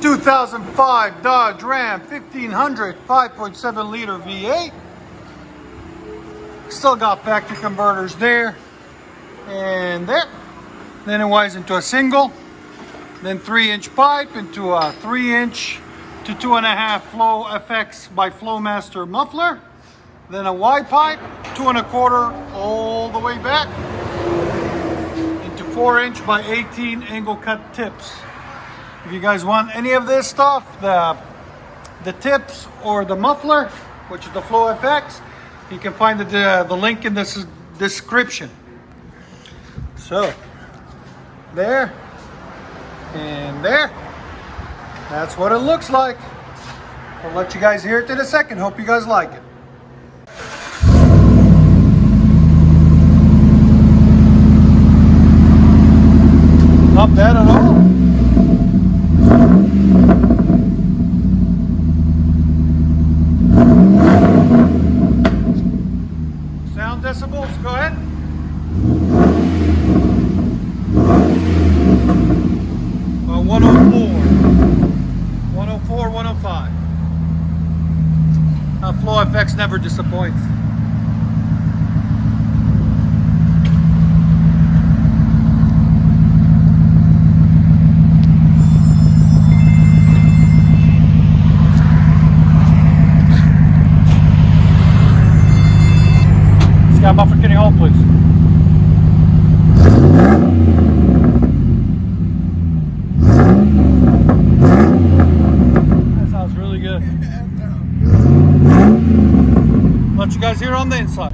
2005 Dodge Ram 1500 5.7 liter V8. Still got factory converters there and there. Then it wires into a single, then 3-inch pipe into a 3-inch to 2.5 Flow FX by FLOWMASTer muffler. Then a Y pipe, 2 1/4 all the way back into 4-inch by 18 angle cut tips. If you guys want any of this stuff, the tips or the muffler, which is the Flow FX, you can find the link in this description. So there and there, that's what it looks like. I'll let you guys hear it in a second. Hope you guys like it. Not bad at all. Sound decibels, go ahead. 104, 104, 105. Flow FX never disappoints. Sky muffler, can you hold, please? That sounds really good. Let you guys hear on the inside.